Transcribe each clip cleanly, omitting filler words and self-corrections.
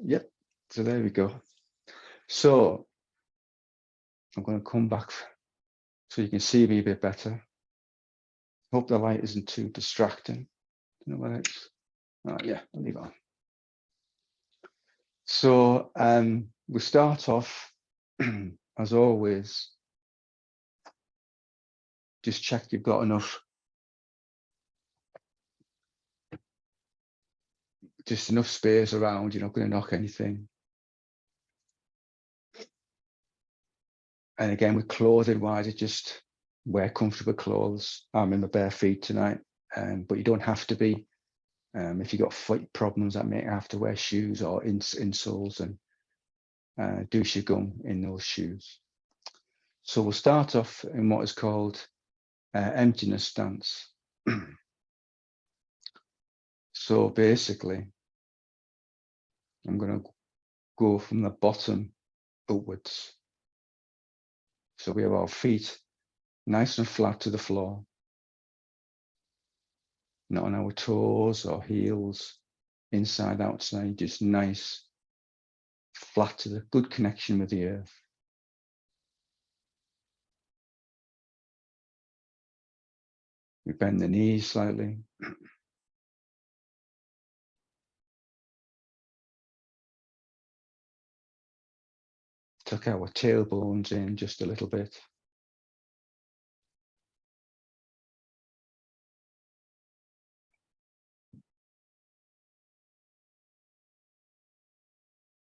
Yep. So there we go. So I'm going to come back so you can see me a bit better. Hope the light isn't too distracting. You know what it's? Oh, yeah, I'll leave it on. So we start off, as always, just check you've got enough, just enough space around. You're not going to knock anything. And again, with clothing wise, it just wear comfortable clothes. I'm in my bare feet tonight, but you don't have to be. If you've got foot problems, that may have to wear shoes or insoles and do qigong in those shoes. So we'll start off in what is called emptiness stance. So basically, I'm going to go from the bottom upwards. So we have our feet nice and flat to the floor, not on our toes or heels, inside, outside, just nice, flat to the good connection with the earth. We bend the knees slightly. Tuck our tailbones in just a little bit.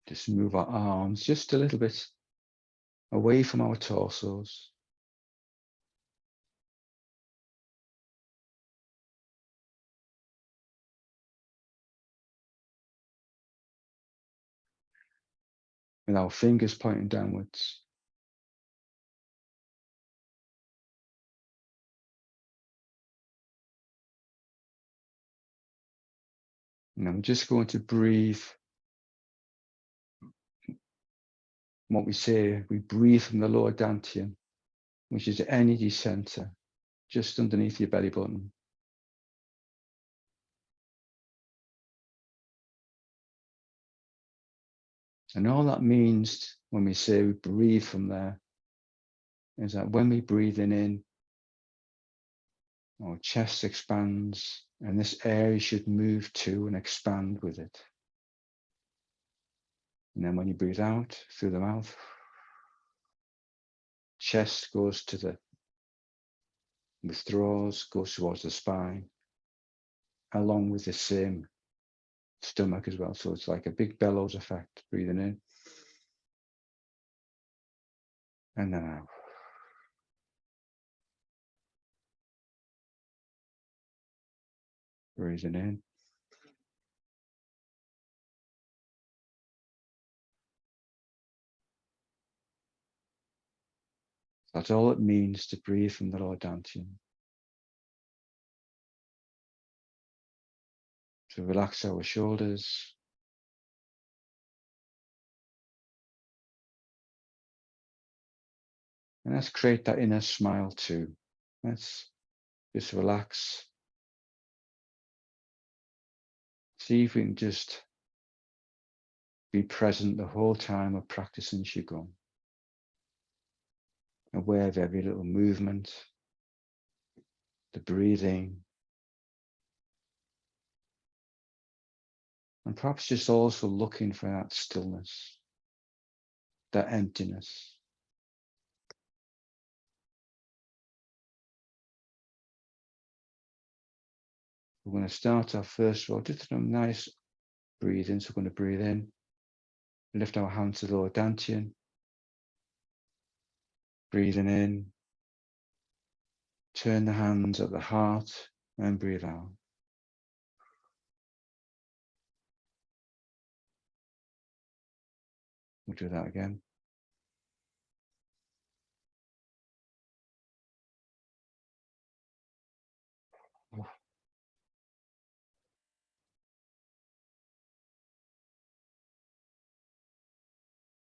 Just move our arms just a little bit away from our torsos. With our fingers pointing downwards. And I'm just going to breathe. What we say, we breathe from the lower dantian, which is the energy center, just underneath your belly button. And all that means when we say we breathe from there is that when we breathe in, our chest expands and this area should move to and expand with it. And then when you breathe out through the mouth, chest goes to the, withdraws, goes towards the spine, along with the same stomach as well. So it's like a big bellows effect, breathing in and then out. Breathing in. That's all it means to breathe from the lower dantian. To relax our shoulders. And let's create that inner smile too. Let's just relax. See if we can just be present the whole time of practicing qigong. Aware of every little movement, the breathing, and perhaps just also looking for that stillness, that emptiness. We're going to start our first roll, just a nice breathing. So we're going to breathe in, lift our hands to the lower dantian, breathing in, turn the hands at the heart and breathe out. We'll do that again.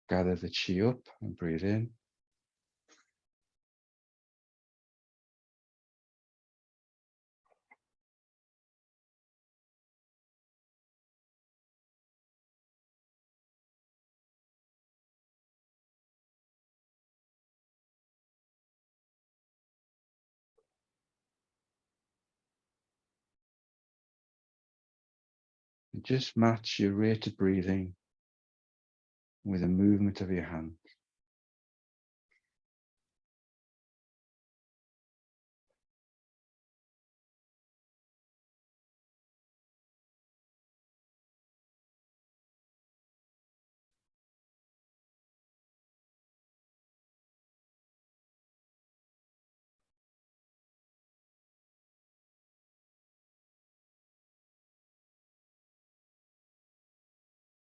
Gather the chi up and breathe in. And just match your rate of breathing with the movement of your hand.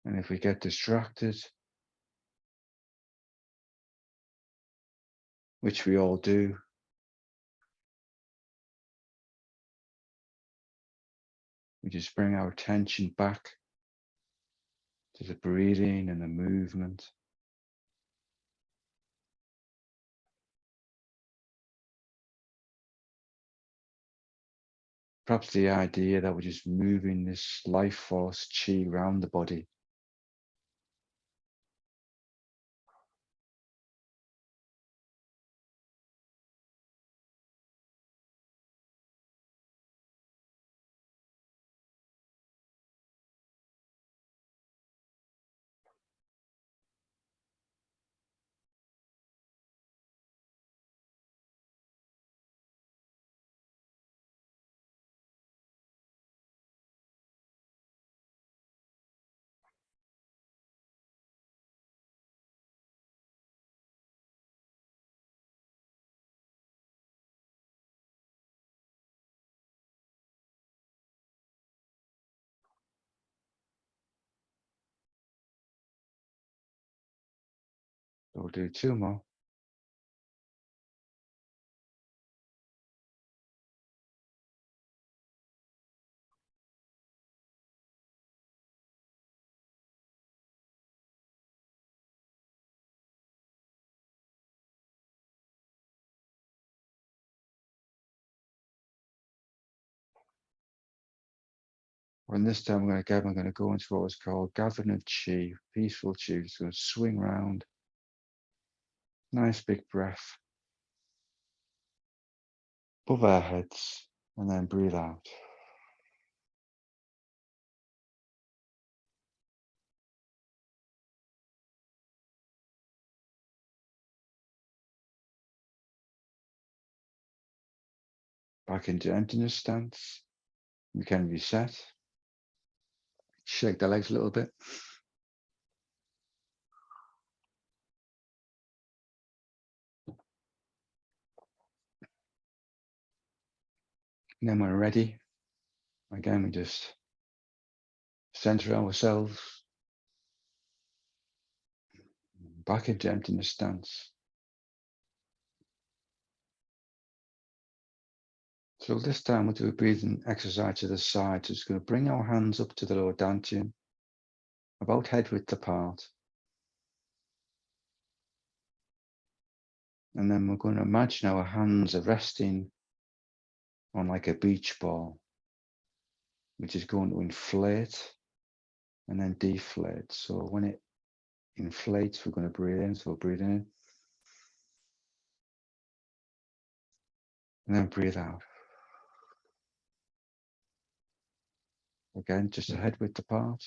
And if we get distracted, which we all do, we just bring our attention back to the breathing and the movement. Perhaps the idea that we're just moving this life force chi around the body. So we'll do two more. And this time I'm going to go into what is called gathering of chi, peaceful chi. It's going to swing round. Nice big breath above our heads, and then breathe out. Back into emptiness stance. We can reset. Shake the legs a little bit. And then when we're ready, again, we just center ourselves back into emptiness stance. So this time we'll do a breathing exercise to the side. So it's going to bring our hands up to the lower dantian, about head width apart. And then we're going to imagine our hands are resting on like a beach ball, which is going to inflate and then deflate. So when it inflates, we're going to breathe in. So we're breathing in and then breathe out. Again, just a head width apart.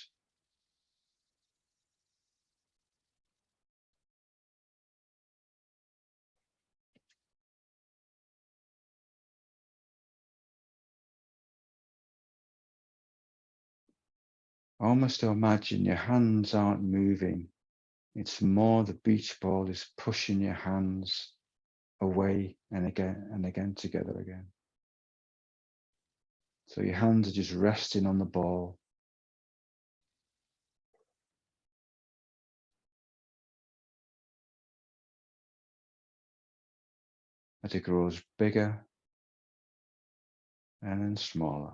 Almost to imagine your hands aren't moving. It's more the beach ball is pushing your hands away and again together again. So your hands are just resting on the ball. As it grows bigger and then smaller.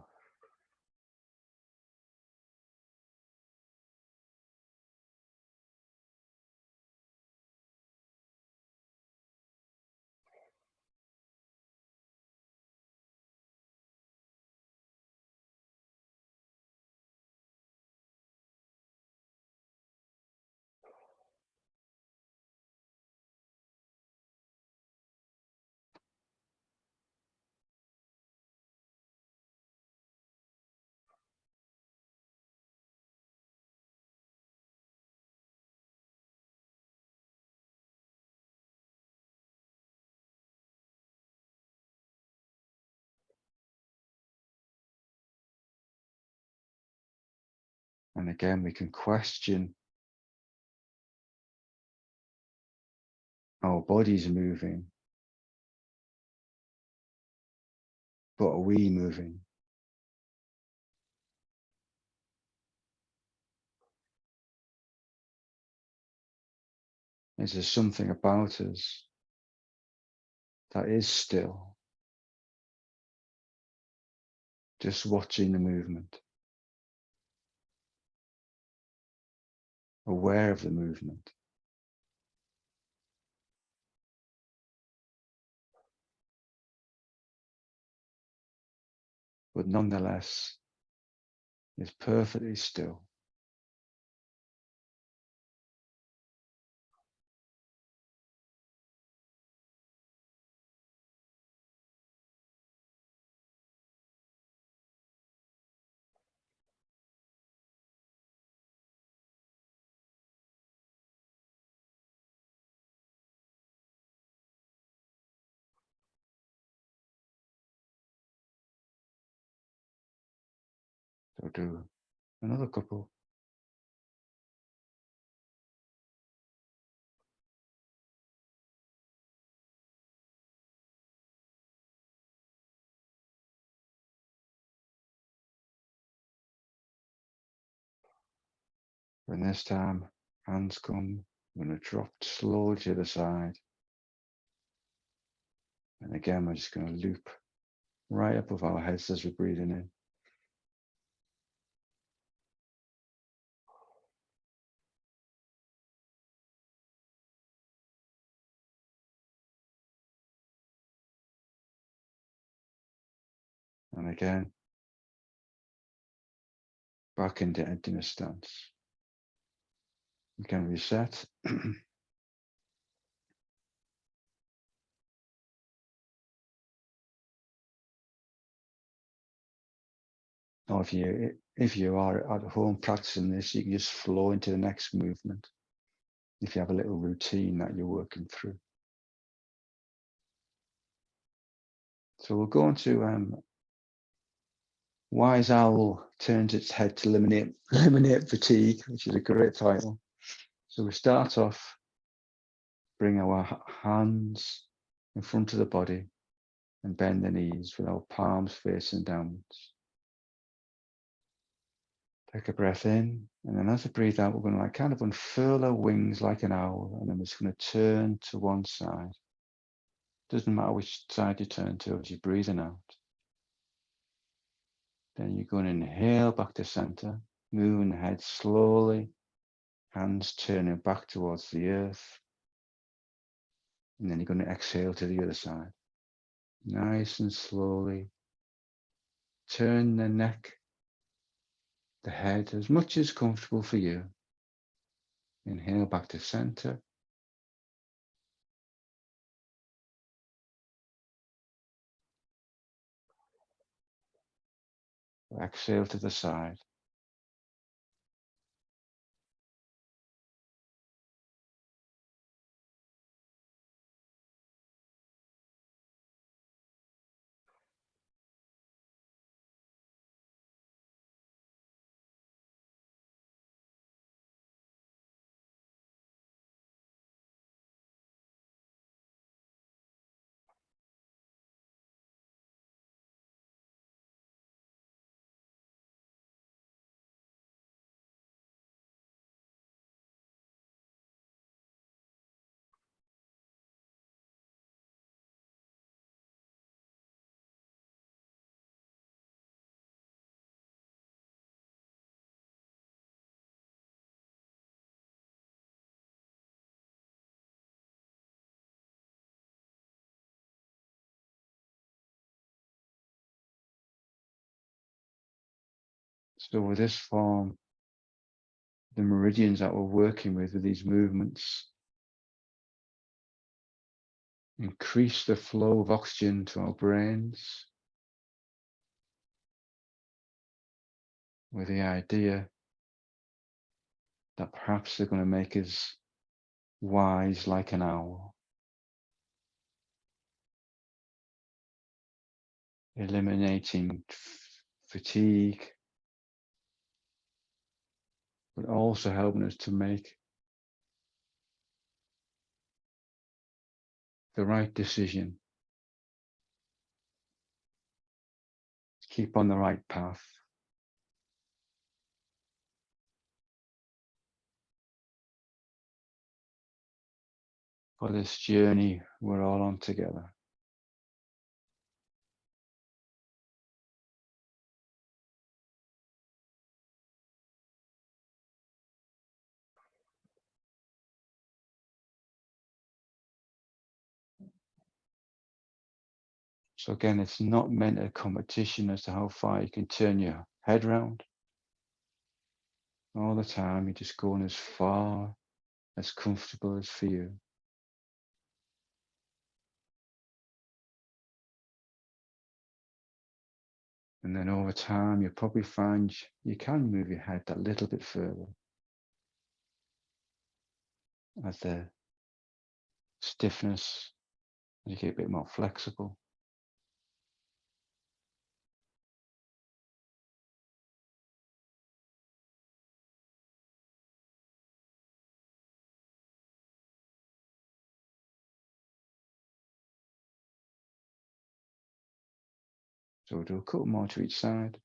And again, we can question our body's moving, but are we moving? Is there something about us that is still, just watching the movement, aware of the movement? But nonetheless is perfectly still. So do another couple. And this time, hands come, I'm going to drop slowly to the side. And again, we're just going to loop right above our heads as we're breathing in. And again, back into emptiness stance. We can reset. Or if you are at home practicing this, you can just flow into the next movement. If you have a little routine that you're working through. So we'll go on to Wise Owl Turns Its Head to Eliminate Fatigue, which is a great title. So we start off, bring our hands in front of the body and bend the knees with our palms facing downwards. Take a breath in, and then as we breathe out, we're going to kind of unfurl our wings like an owl, and then we're just going to turn to one side. Doesn't matter which side you turn to as you're breathing out. Then you're going to inhale back to center, moving the head slowly, hands turning back towards the earth. And then you're going to exhale to the other side. Nice and slowly. Turn the neck, the head, as much as comfortable for you. Inhale back to center. Exhale to the side. So with this form, the meridians that we're working with these movements increase the flow of oxygen to our brains with the idea that perhaps they're going to make us wise like an owl, eliminating fatigue, but also helping us to make the right decision, keep on the right path. For this journey we're all on together. So again, it's not meant a competition as to how far you can turn your head around. All the time, you're just going as far, as comfortable as for you. And then over time, you'll probably find you can move your head a little bit further as the stiffness, as you get a bit more flexible. So we'll do a couple more to each side.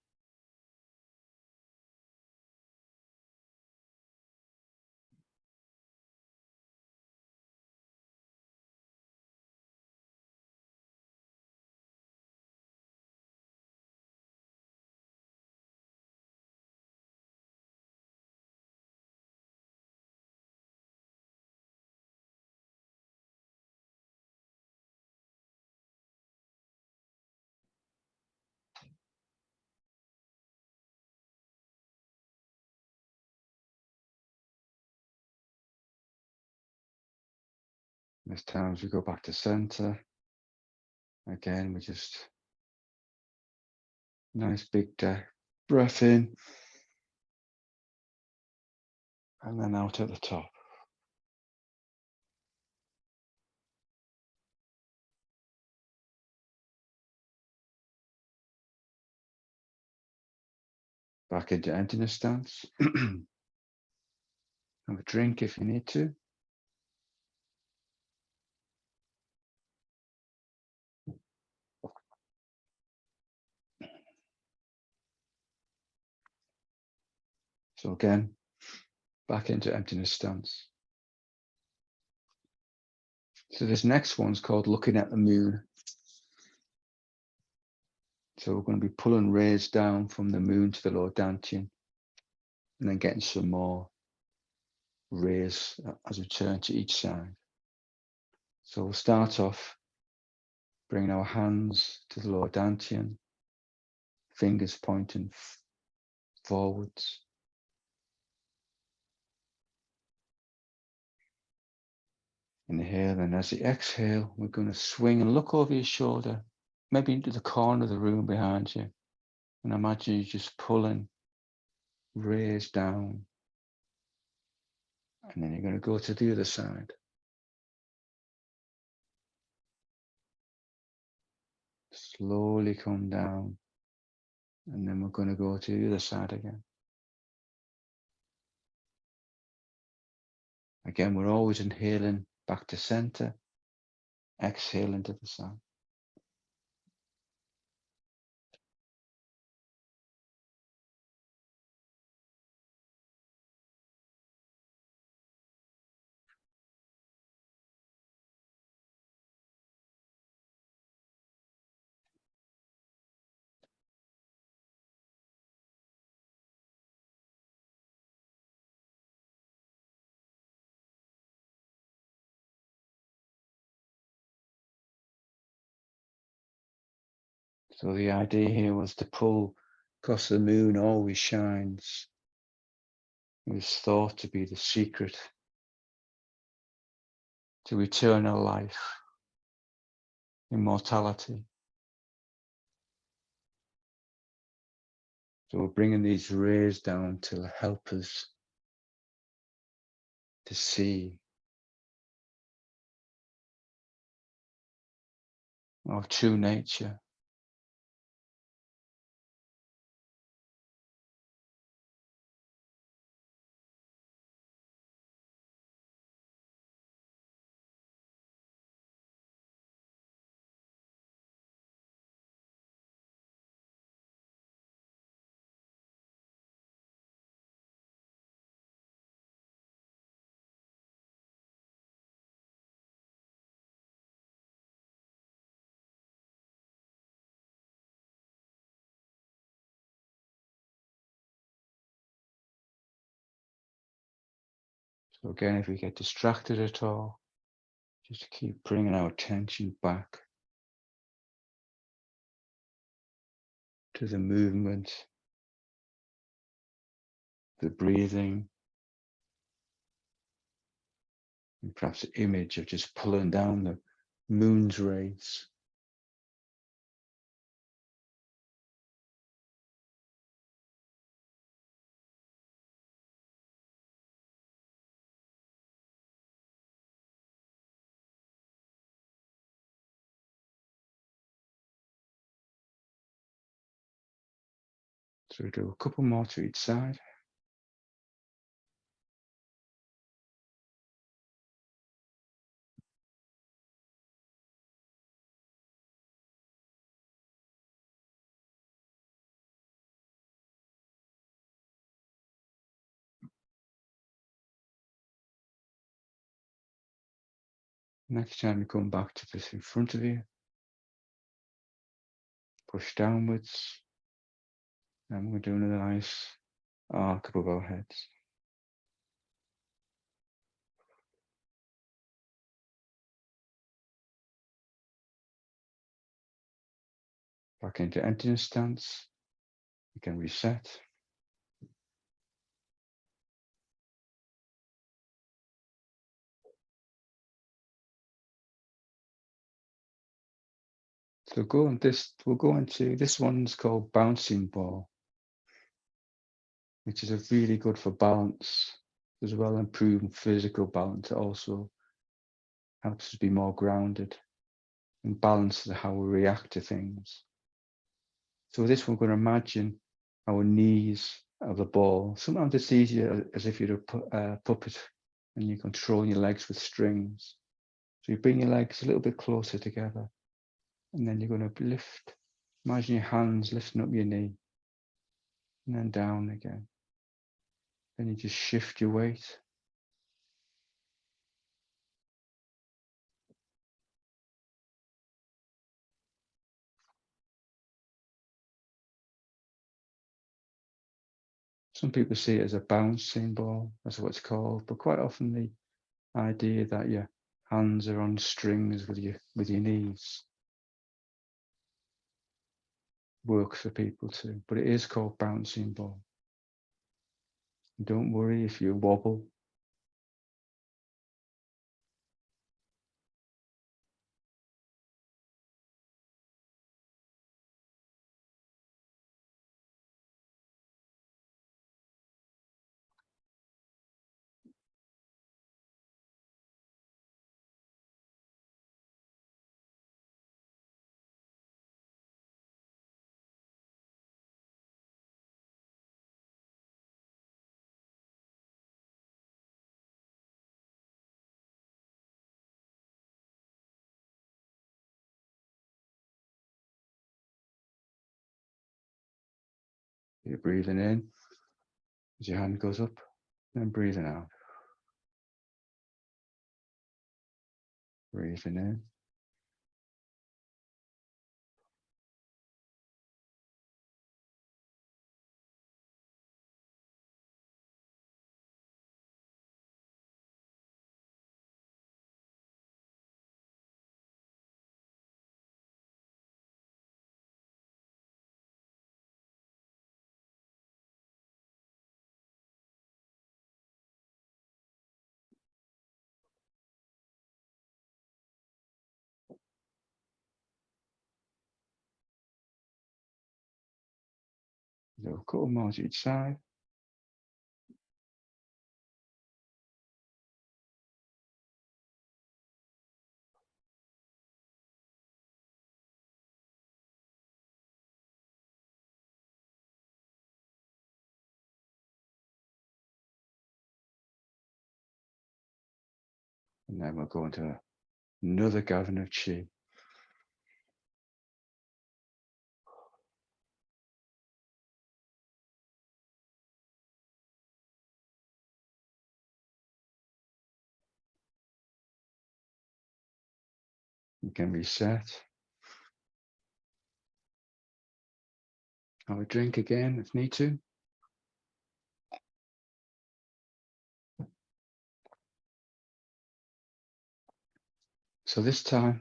This time as we go back to center, again, we just nice big breath in and then out at the top. Back into emptiness stance. Have a drink if you need to. So again, back into emptiness stance. So this next one's called looking at the moon. So we're going to be pulling rays down from the moon to the lower dantian and then getting some more rays as we turn to each side. So we'll start off bringing our hands to the lower dantian, fingers pointing forwards. Inhale, and as you exhale, we're going to swing and look over your shoulder, maybe into the corner of the room behind you. And imagine you just pulling rays down. And then you're going to go to the other side. Slowly come down. And then we're going to go to the other side again. Again, we're always inhaling back to center, exhaling to the side. So the idea here was to pull because the moon always shines. It was thought to be the secret to eternal life, immortality. So we're bringing these rays down to help us to see our true nature. So again, if we get distracted at all, just keep bringing our attention back to the movement, the breathing, and perhaps the image of just pulling down the moon's rays. So we do a couple more to each side. Next time you come back to this in front of you, push downwards, and we're doing a nice arc above our heads. Back into emptiness stance. You can reset. So we'll go into this one's called bouncing ball, which is a really good for balance as well, improving physical balance. It also helps us be more grounded and balanced how we react to things. So this one, we're going to imagine our knees of the ball. Sometimes it's easier as if you're a puppet and you're controlling your legs with strings. So you bring your legs a little bit closer together, and then you're going to lift. Imagine your hands lifting up your knee and then down again. Then you just shift your weight. Some people see it as a bouncing ball, that's what it's called, but quite often the idea that your hands are on strings with your knees works for people too, but it is called bouncing ball. Don't worry if you wobble. You're breathing in as your hand goes up, then breathing out. Breathing in. So a couple more to each side. And then we'll go into another gathering of chi. You can reset. Have a drink again if need to. So this time,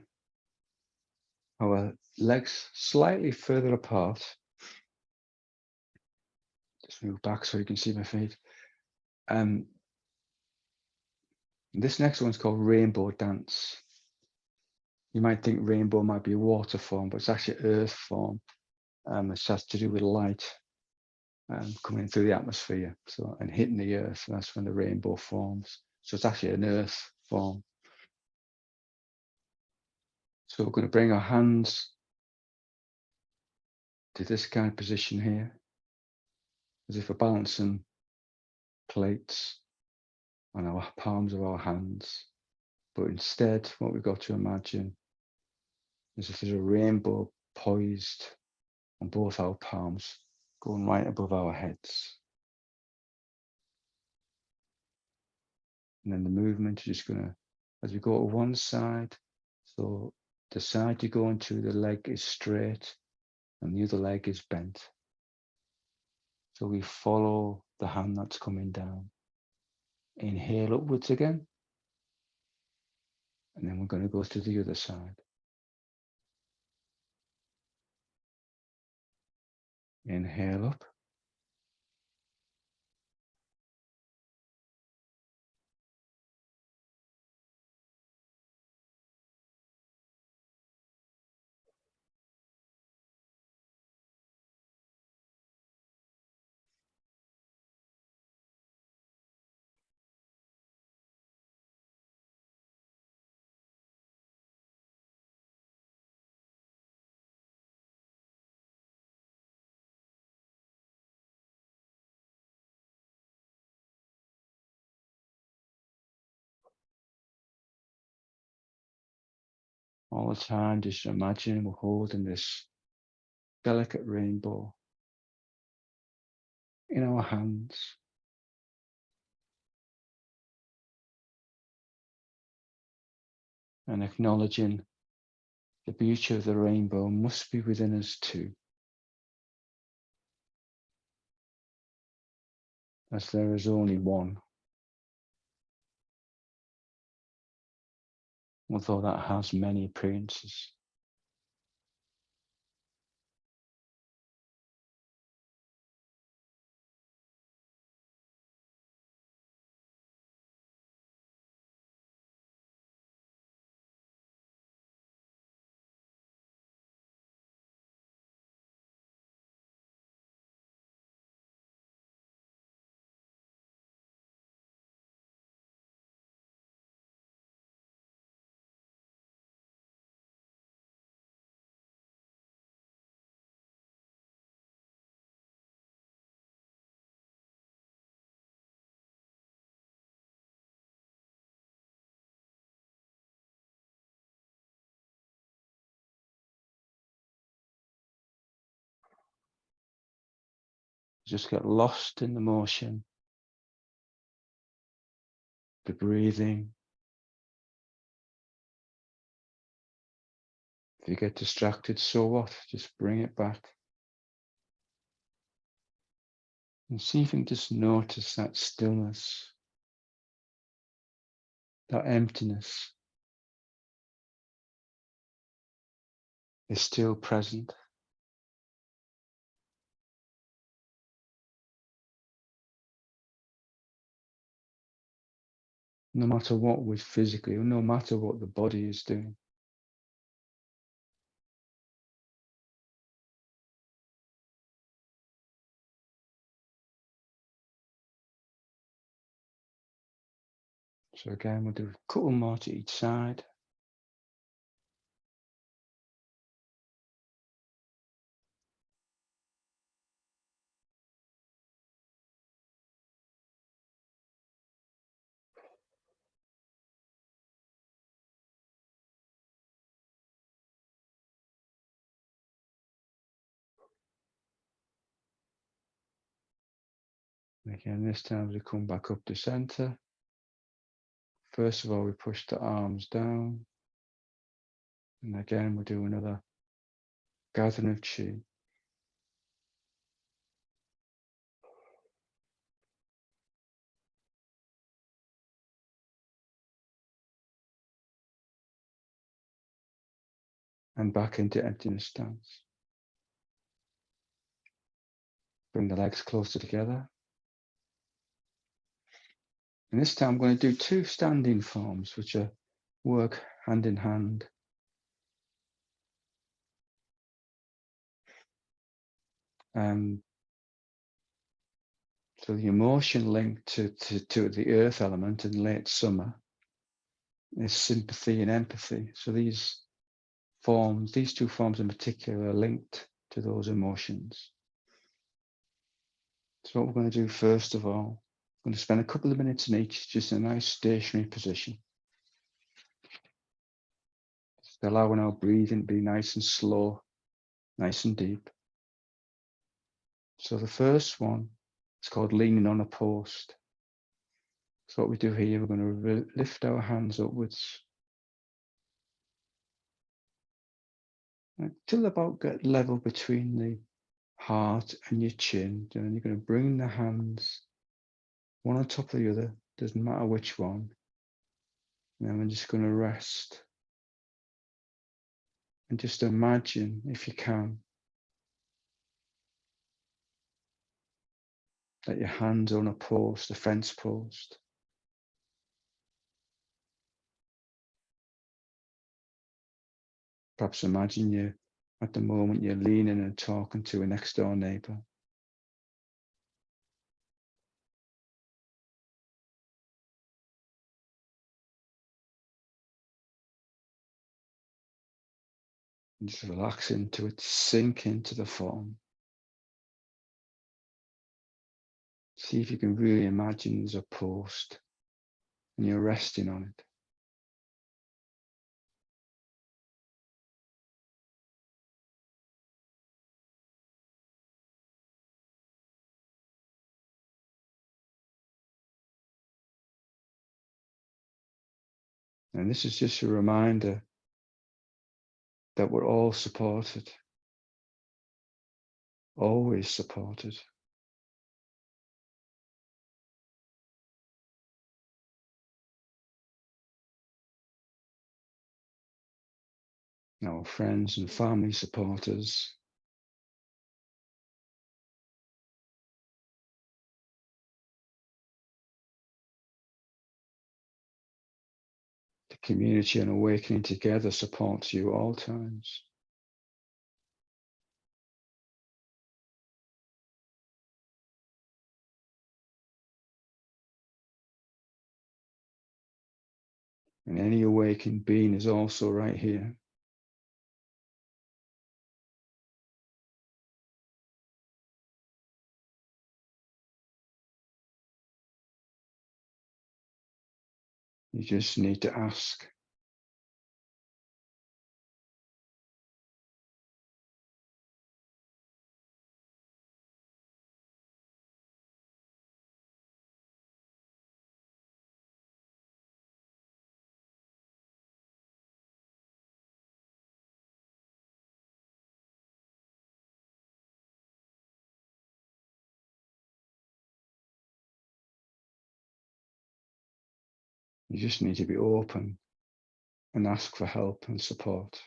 our legs slightly further apart. Just move back so you can see my feet. This next one's called Rainbow Dance. You might think rainbow might be a water form, but it's actually earth form. It has to do with light coming through the atmosphere, so and hitting the earth, and that's when the rainbow forms. So it's actually an earth form. So we're going to bring our hands to this kind of position here, as if we're balancing plates on our palms of our hands. But instead, what we've got to imagine is if there's a rainbow poised on both our palms, going right above our heads. And then the movement is just going to, as we go to one side, so the side you go into, the leg is straight and the other leg is bent. So we follow the hand that's coming down. Inhale upwards again. And then we're going to go to the other side. Inhale up. All the time, just imagine we're holding this delicate rainbow in our hands. And acknowledging the beauty of the rainbow must be within us too, as there is only one, although that has many appearances. Just get lost in the motion, the breathing. If you get distracted, so what? Just bring it back. And see if you can just notice that stillness, that emptiness is still present. No matter what we physically, or no matter what the body is doing. So again, we'll do a couple more to each side. And again, this time we come back up to center. First of all, we push the arms down. And again, we'll do another gathering of chi. and back into emptiness stance. Bring the legs closer together. And this time I'm going to do 2 standing forms, which are work hand in hand. So the emotion linked to the earth element in late summer is sympathy and empathy. So these 2 forms in particular, are linked to those emotions. So what we're going to do first of all, I'm going to spend a couple of minutes in each, just in a nice stationary position. Just allowing our breathing to be nice and slow, nice and deep. So the first one is called leaning on a post. So what we do here, we're going to lift our hands upwards till about get level between the heart and your chin. And you're going to bring the hands one on top of the other, doesn't matter which one. Now I'm just going to rest. And just imagine, if you can, that your hands are on a post, a fence post. Perhaps imagine you, at the moment, you're leaning and talking to a next door neighbor. And just relax into it, sink into the form. See if you can really imagine there's a post and you're resting on it. And this is just a reminder that we're all supported, always supported. Our friends and family supporters, the community and awakening together supports you all times. And any awakened being is also right here. You just need to ask. You just need to be open and ask for help and support.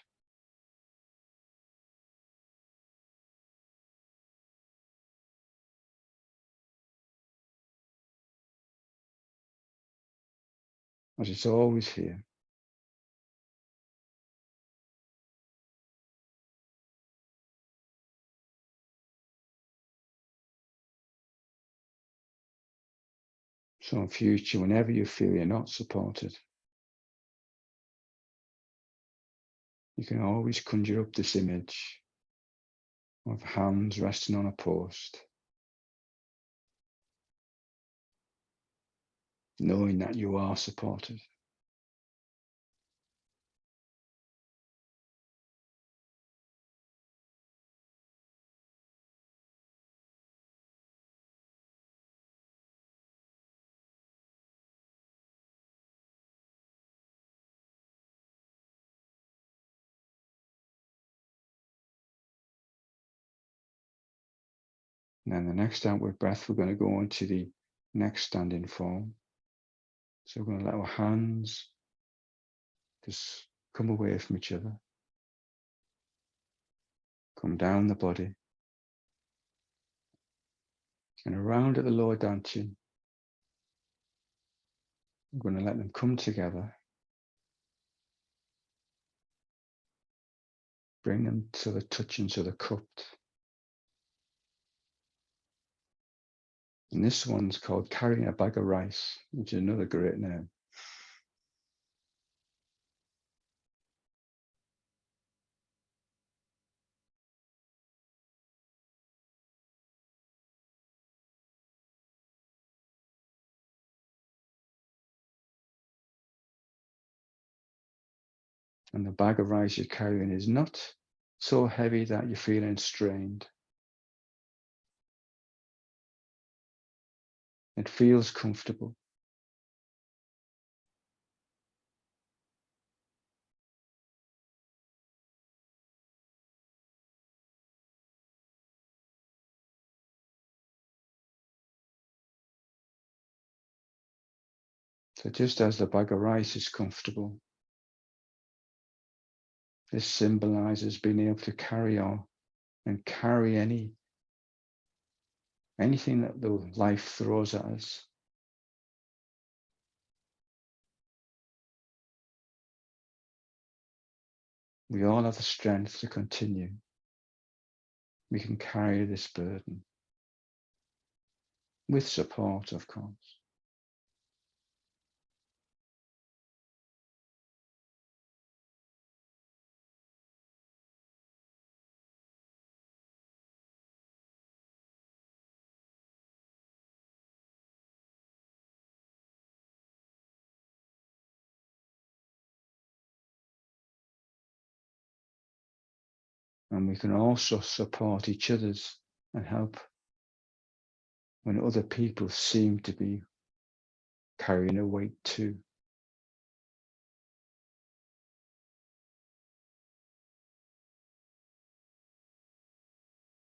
As it's always here. So in future, whenever you feel you're not supported, you can always conjure up this image of hands resting on a post, knowing that you are supported. And then the next outward breath, we're going to go into the next standing form. So we're going to let our hands just come away from each other. come down the body and around at the lower dantian. I'm going to let them come together. Bring them to the touching, to the cupped. And this one's called carrying a bag of rice, which is another great name. And the bag of rice you're carrying is not so heavy that you're feeling strained. It feels comfortable. So just as the bag of rice is comfortable, this symbolizes being able to carry on and carry anything that the life throws at us. We all have the strength to continue. We can carry this burden with support, of course. And we can also support each other's and help when other people seem to be carrying a weight too.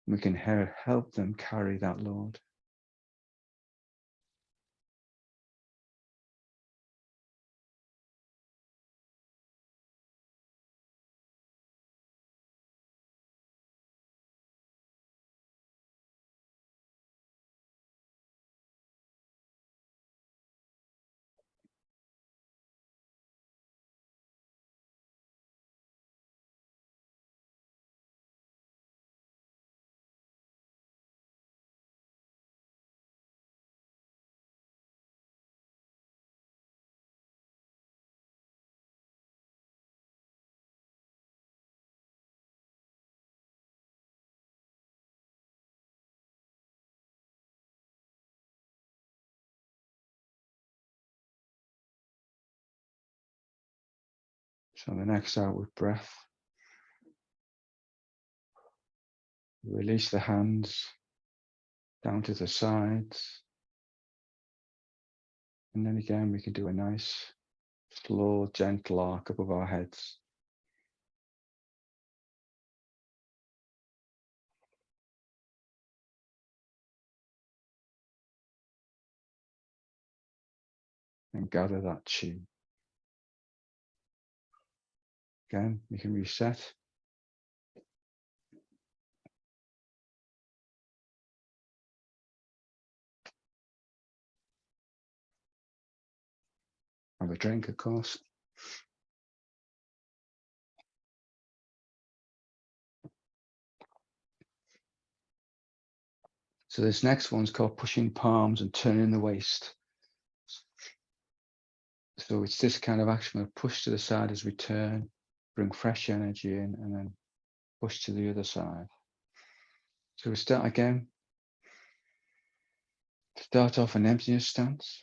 We can help them carry that load. So the next outward breath, release the hands down to the sides. And then again, we can do a nice, slow, gentle arc above our heads. And gather that chi. Again, you can reset. Have a drink, of course. So this next one's called pushing palms and turning the waist. So it's this kind of action. We'll push to the side as we turn, bring fresh energy in, and then push to the other side. So we start again. Start off an emptiness stance.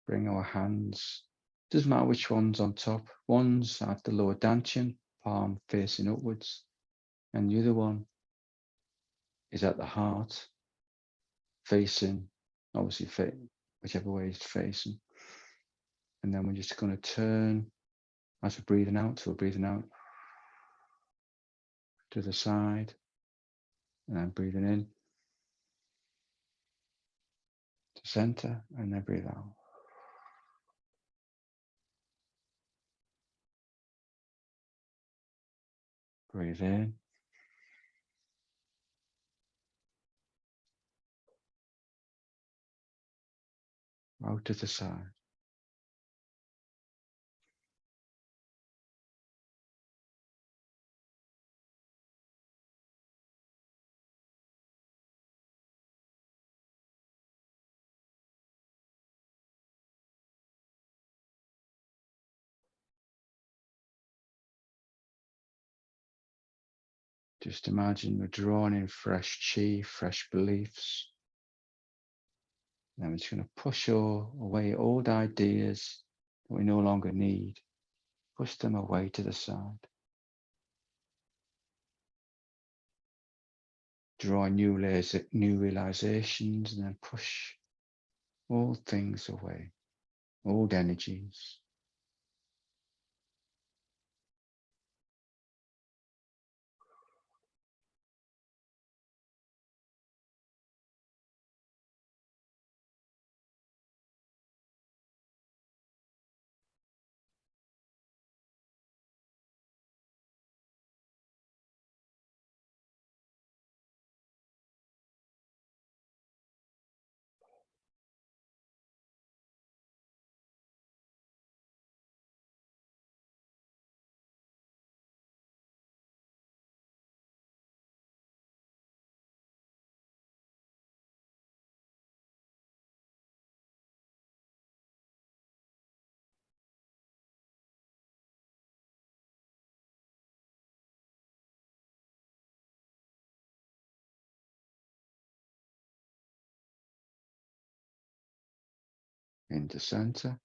Bring our hands, doesn't matter which one's on top. One's at the lower dantian, palm facing upwards, and the other one is at the heart, facing, obviously whichever way it's facing. And then we're just going to turn as we're breathing out. So we're breathing out to the side, and then breathing in to center, and then breathe out. Breathe in. Out to the side. Just imagine we're drawing in fresh chi, fresh beliefs. And we're just going to push away old ideas that we no longer need. Push them away to the side. Draw new layers, new realizations, and then push old things away, old energies. Into center.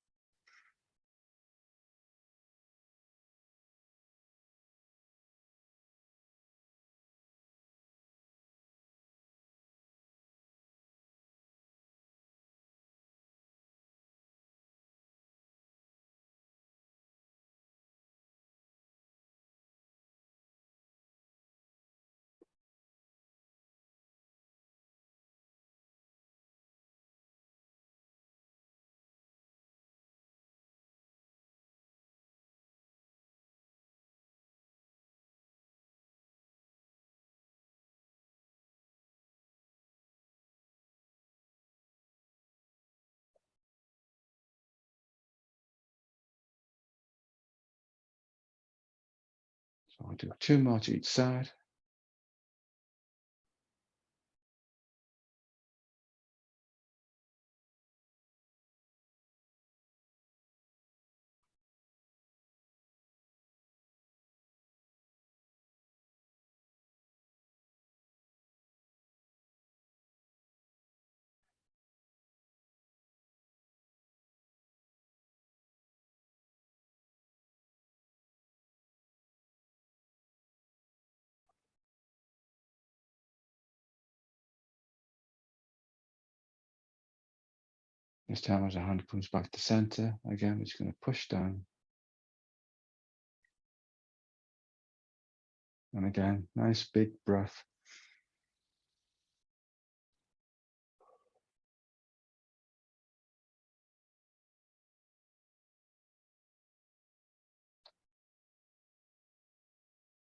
So I'll do 2 more to each side. This time as the hand comes back to center, again, we're just going to push down. And again, nice big breath.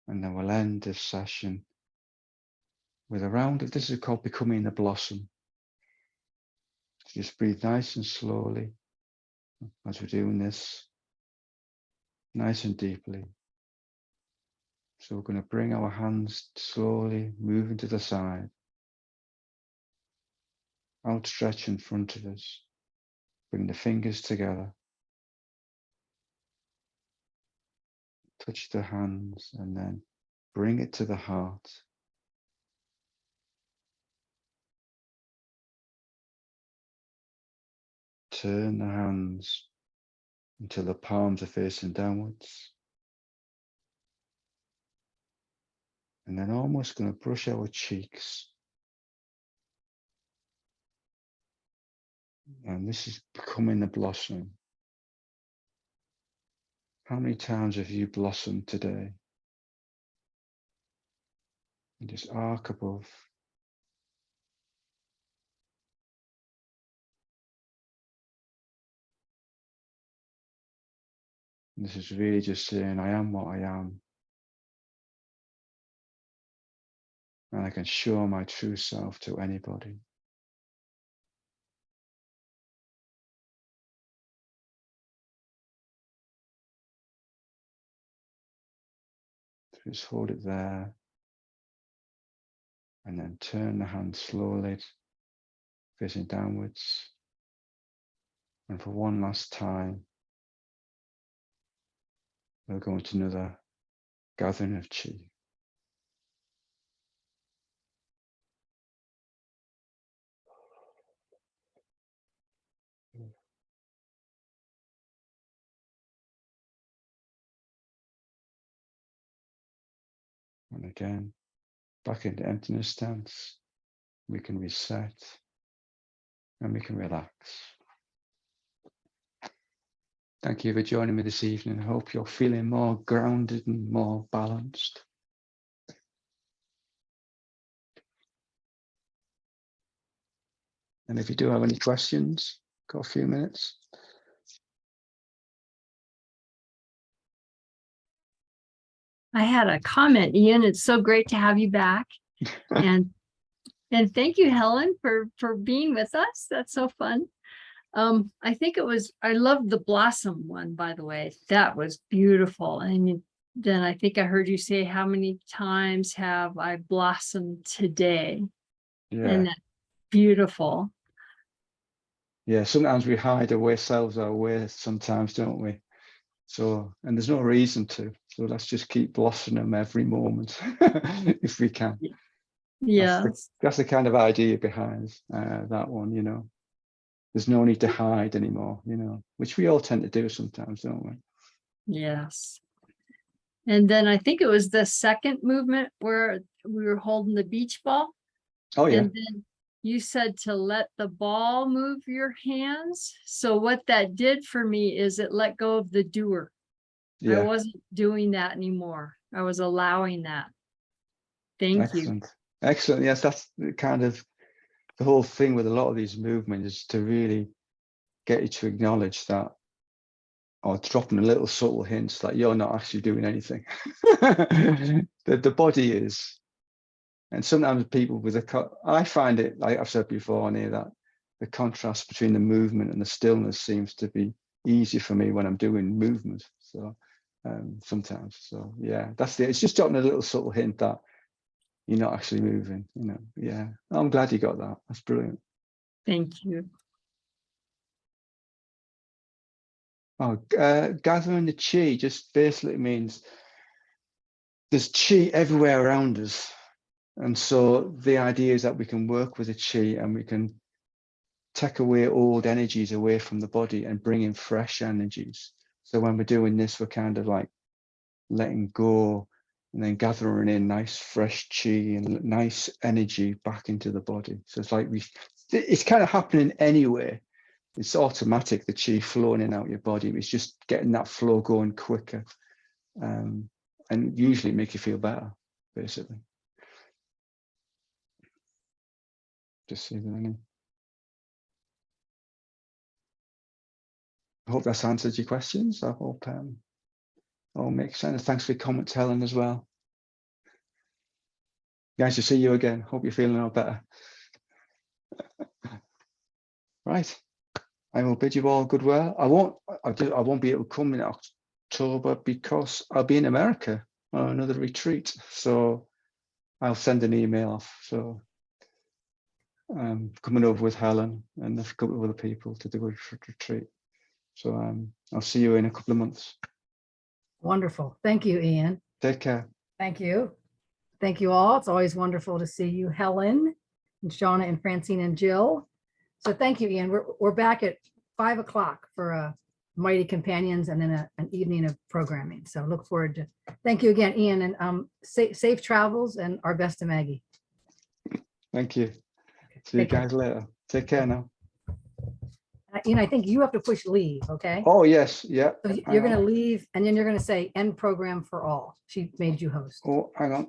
And then we'll end this session with a round of, this is called becoming the blossom. So just breathe nice and slowly as we're doing this, nice and deeply. So we're going to bring our hands slowly, moving to the side, outstretch in front of us. Bring the fingers together, touch the hands, and then bring it to the heart. Turn the hands until the palms are facing downwards. And then almost going to brush our cheeks. And this is becoming the blossom. How many times have you blossomed today? And just arc above. And this is really just saying, I am what I am. And I can show my true self to anybody. Just hold it there. And then turn the hand slowly, facing downwards. And for one last time, we'll go into another gathering of chi. And again, back into emptiness stance. We can reset and we can relax. Thank you for joining me this evening. I hope you're feeling more grounded and more balanced. And if you do have any questions, got a few minutes. I had a comment, Ian. It's so great to have you back. And thank you, Helen, for being with us. That's so fun. I think I loved the blossom one, by the way. That was beautiful. And then I think I heard you say, how many times have I blossomed today? Yeah. And that's beautiful. Yeah, sometimes we hide ourselves our way sometimes, don't we? So, and there's no reason to. So let's just keep blossoming them every moment if we can. Yeah. That's the kind of idea behind that one, you know. There's no need to hide anymore, you know, which we all tend to do sometimes, don't we? Yes. And then I think it was the second movement where we were holding the beach ball. Oh, yeah. And then you said to let the ball move your hands. So what that did for me is it let go of the doer. Yeah. I wasn't doing that anymore. I was allowing that. Thank you. Excellent. Yes, that's the kind of the whole thing with a lot of these movements is to really get you to acknowledge that, or dropping a little subtle hints that you're not actually doing anything. The body is. And sometimes people I find it, like I've said before, near that the contrast between the movement and the stillness seems to be easier for me when I'm doing movement. So sometimes, so yeah, it's just dropping a little subtle hint that you're not actually moving, you know. Yeah, I'm glad you got that. That's brilliant. Thank you. Oh, gathering the chi just basically means there's chi everywhere around us. And so the idea is that we can work with the chi and we can take away old energies away from the body and bring in fresh energies. So when we're doing this, we're kind of like letting go and then gathering in nice fresh chi and nice energy back into the body. So it's like it's kind of happening anyway. It's automatic, the chi flowing in out your body. It's just getting that flow going quicker. And usually make you feel better, basically. Just see if there's any. I hope that's answered your questions. I hope all makes sense. Thanks for your comments, Helen, as well. Nice to see you again. Hope you're feeling all better. Right. I will bid you all good well. I won't be able to come in October because I'll be in America on another retreat. So I'll send an email off. So I'm coming over with Helen and a couple of other people to do a retreat. So I'll see you in a couple of months. Wonderful. Thank you, Ian. Take care. Thank you. Thank you all. It's always wonderful to see you, Helen, and Shauna and Francine and Jill. So thank you, Ian. We're back at 5 o'clock for Mighty Companions and then an evening of programming. So look forward to. Thank you again, Ian, and safe travels and our best to Maggie. Thank you. See you guys later. Take care now. Ian, I think you have to push leave, okay? Oh, yes. Yeah. So you're going to leave and then you're going to say end program for all. She made you host. Oh, hang on.